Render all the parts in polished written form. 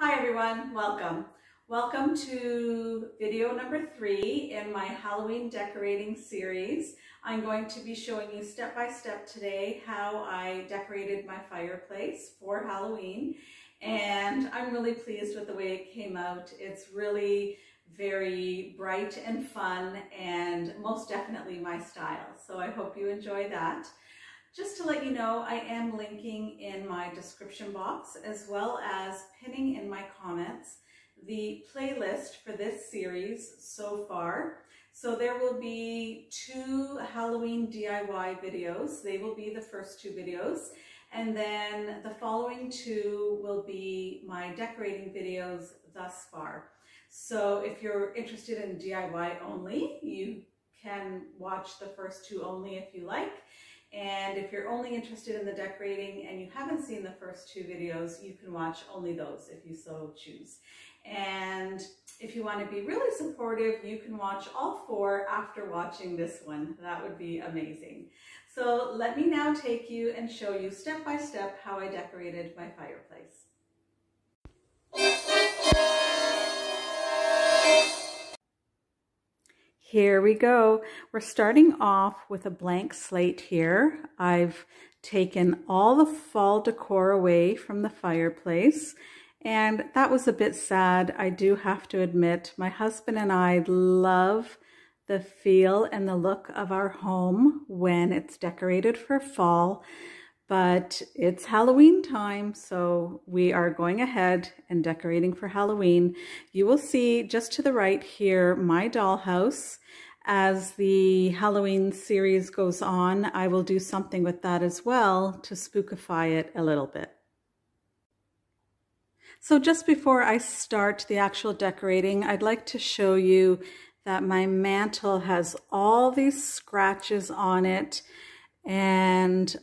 Hi everyone, welcome. Welcome to video number 3 in my Halloween decorating series. I'm going to be showing you step by step today how I decorated my fireplace for Halloween, and I'm really pleased with the way it came out. It's really very bright and fun and most definitely my style, so I hope you enjoy that. Just to let you know, I am linking in my description box as well as pinning in my comments the playlist for this series so far. So there will be 2 Halloween DIY videos. They will be the first 2 videos. And then the following 2 will be my decorating videos thus far. So if you're interested in DIY only, you can watch the first 2 only if you like. And if you're only interested in the decorating and you haven't seen the first 2 videos, you can watch only those if you so choose. And if you want to be really supportive, you can watch all 4 after watching this one. That would be amazing. So let me now take you and show you step by step how I decorated my fireplace. Here we go. We're starting off with a blank slate here. I've taken all the fall decor away from the fireplace, and that was a bit sad. I do have to admit, my husband and I love the feel and the look of our home when it's decorated for fall. But it's Halloween time, so we are going ahead and decorating for Halloween. You will see just to the right here my dollhouse. As the Halloween series goes on, I will do something with that as well to spookify it a little bit. So just before I start the actual decorating, I'd like to show you that my mantle has all these scratches on it, and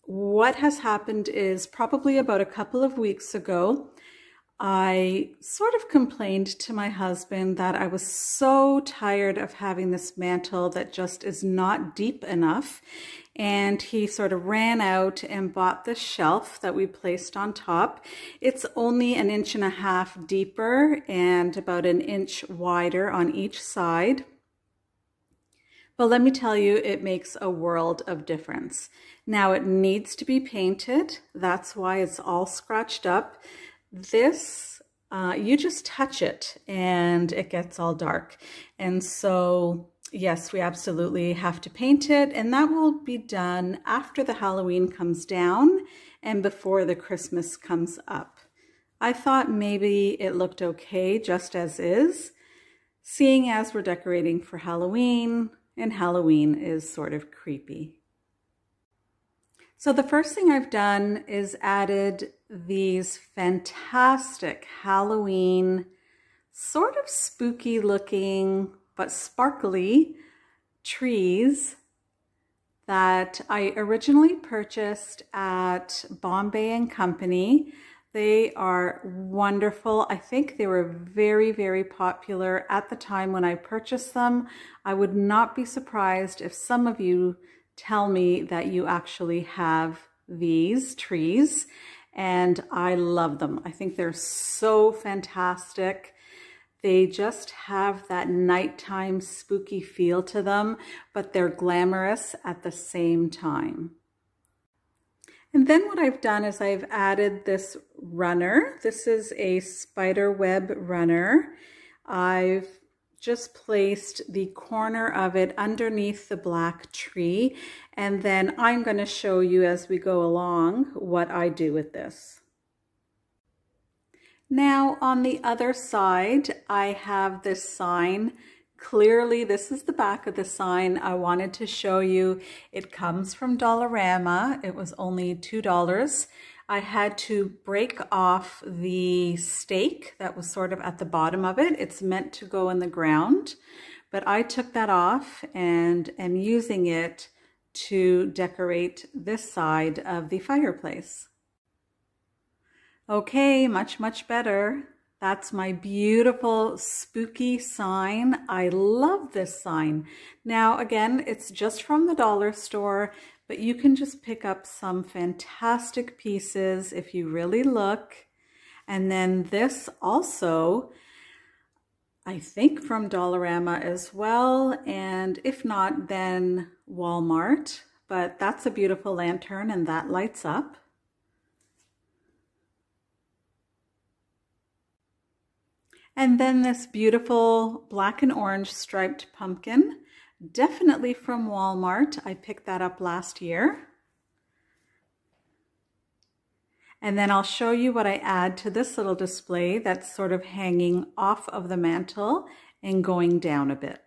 what has happened is probably about a couple of weeks ago, I sort of complained to my husband that I was so tired of having this mantle that just is not deep enough. And he sort of ran out and bought this shelf that we placed on top. It's only 1.5 inches deeper and about 1 inch wider on each side. But let me tell you, it makes a world of difference. Now it needs to be painted. That's why it's all scratched up. This, you just touch it and it gets all dark. And so, yes, we absolutely have to paint it, and that will be done after the Halloween comes down and before the Christmas comes up. I thought maybe it looked okay just as is, seeing as we're decorating for Halloween, and Halloween is sort of creepy. So the first thing I've done is added these fantastic Halloween, sort of spooky looking, but sparkly trees that I originally purchased at Bombay & Company. They are wonderful. I think they were very, very popular at the time when I purchased them. I would not be surprised if some of you tell me that you actually have these trees, and I love them. I think they're so fantastic. They just have that nighttime spooky feel to them, but they're glamorous at the same time. And then what I've done is I've added this runner. This is a spider web runner. I've just placed the corner of it underneath the black tree, and then I'm going to show you as we go along what I do with this. Now on the other side, I have this sign. Clearly, this is the back of the sign. I wanted to show you. It comes from Dollarama. It was only $2. I had to break off the stake that was sort of at the bottom of it. It's meant to go in the ground, but I took that off and am using it to decorate this side of the fireplace. Okay, much, much better. That's my beautiful spooky sign. I love this sign. Now, again, it's just from the dollar store, but you can just pick up some fantastic pieces if you really look. And then this also, I think from Dollarama as well, and if not, then Walmart. But that's a beautiful lantern and that lights up. And then this beautiful black and orange striped pumpkin, definitely from Walmart. I picked that up last year. And then I'll show you what I add to this little display that's sort of hanging off of the mantle and going down a bit.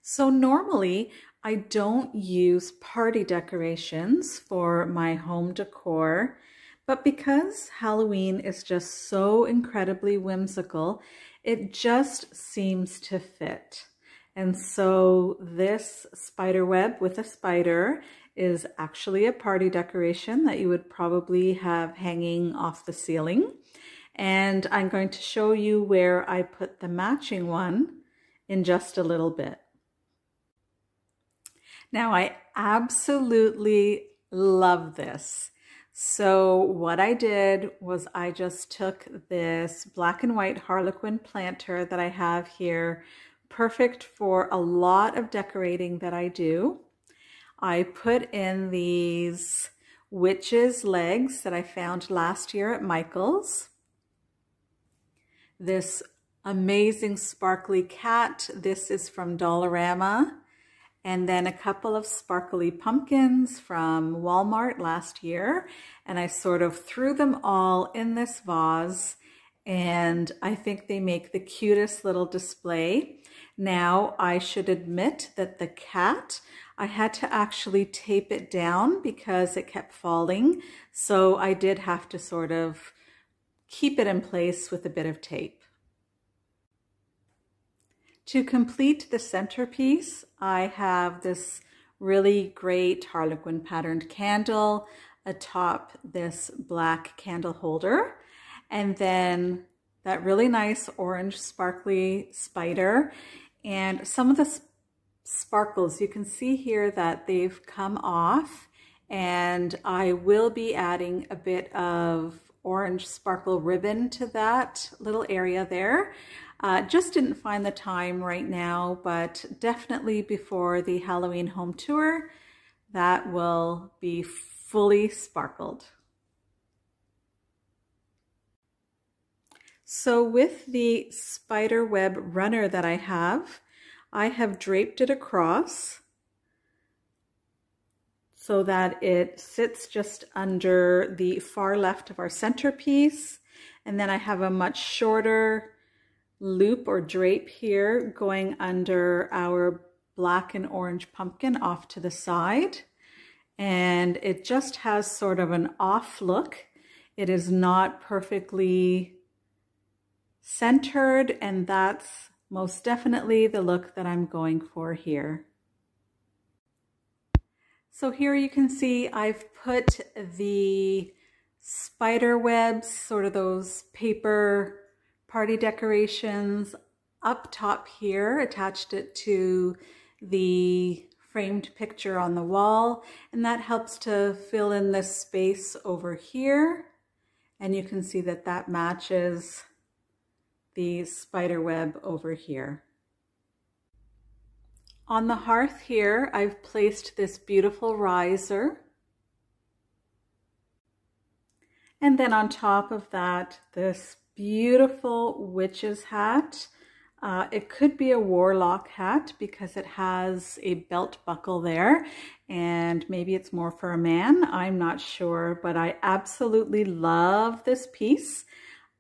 So normally I don't use party decorations for my home decor, but because Halloween is just so incredibly whimsical, it just seems to fit. And so this spider web with a spider is actually a party decoration that you would probably have hanging off the ceiling. And I'm going to show you where I put the matching one in just a little bit. Now, I absolutely love this. So what I did was I just took this black and white Harlequin planter that I have here, perfect for a lot of decorating that I do. I put in these witch's legs that I found last year at Michael's. This amazing sparkly cat, this is from Dollarama. And then a couple of sparkly pumpkins from Walmart last year. And I sort of threw them all in this vase, and I think they make the cutest little display. Now, I should admit that the cat, I had to actually tape it down because it kept falling. So I did have to sort of keep it in place with a bit of tape. To complete the centerpiece, I have this really great Harlequin patterned candle atop this black candle holder, and then that really nice orange sparkly spider. And some of the sparkles, you can see here that they've come off, and I will be adding a bit of orange sparkle ribbon to that little area there. Just didn't find the time right now, but definitely before the Halloween home tour, that will be fully sparkled. So with the spider web runner that I have draped it across so that it sits just under the far left of our centerpiece. And then I have a much shorter loop or drape here going under our black and orange pumpkin off to the side. And it just has sort of an off look. It is not perfectly centered, and that's most definitely the look that I'm going for here. So here you can see I've put the spider webs, sort of those paper party decorations, up top here, attached it to the framed picture on the wall, and that helps to fill in this space over here. And you can see that that matches the spider web over here. On the hearth here, I've placed this beautiful riser. And then on top of that, this beautiful witch's hat. It could be a warlock hat because it has a belt buckle there, and maybe it's more for a man, I'm not sure, but I absolutely love this piece.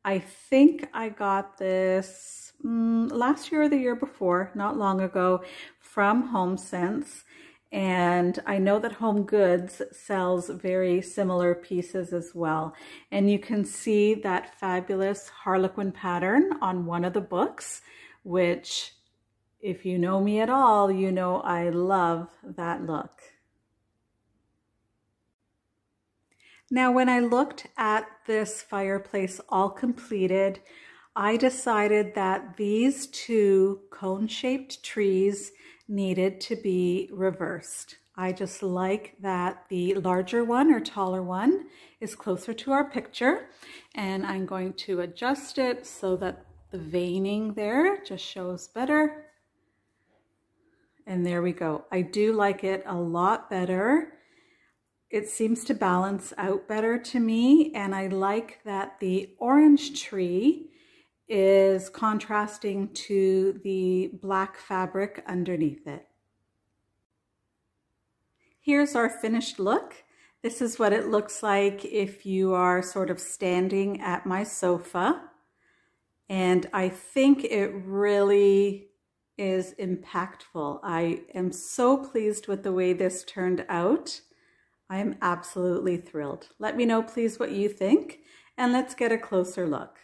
I think I got this last year or the year before, not long ago, from HomeSense. And I know that Home Goods sells very similar pieces as well. And you can see that fabulous Harlequin pattern on one of the books, which, if you know me at all, you know I love that look. Now, when I looked at this fireplace all completed, I decided that these two cone-shaped trees needed to be reversed. I just like that the larger one or taller one is closer to our picture, and I'm going to adjust it so that the veining there just shows better. And there we go. I do like it a lot better. It seems to balance out better to me, and I like that the orange tree is contrasting to the black fabric underneath it. Here's our finished look. This is what it looks like if you are sort of standing at my sofa. And I think it really is impactful. I am so pleased with the way this turned out. I am absolutely thrilled. Let me know, please, what you think, and let's get a closer look.